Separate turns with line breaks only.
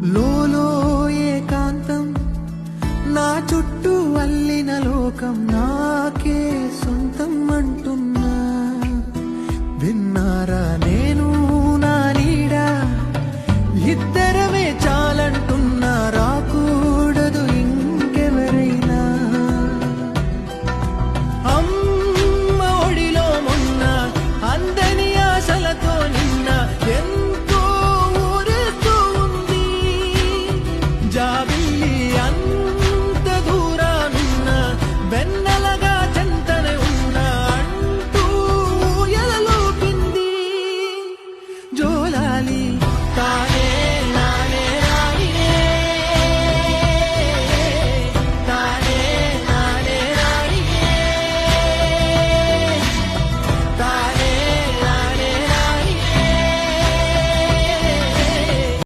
లోలో ఏకాంతం నా చుట్టూ అల్లిన లోకం నాకే సొంతం అంటున్నా. విన్నారా నేను నా నీడ ఇద్దరమే చాలంటున్నా.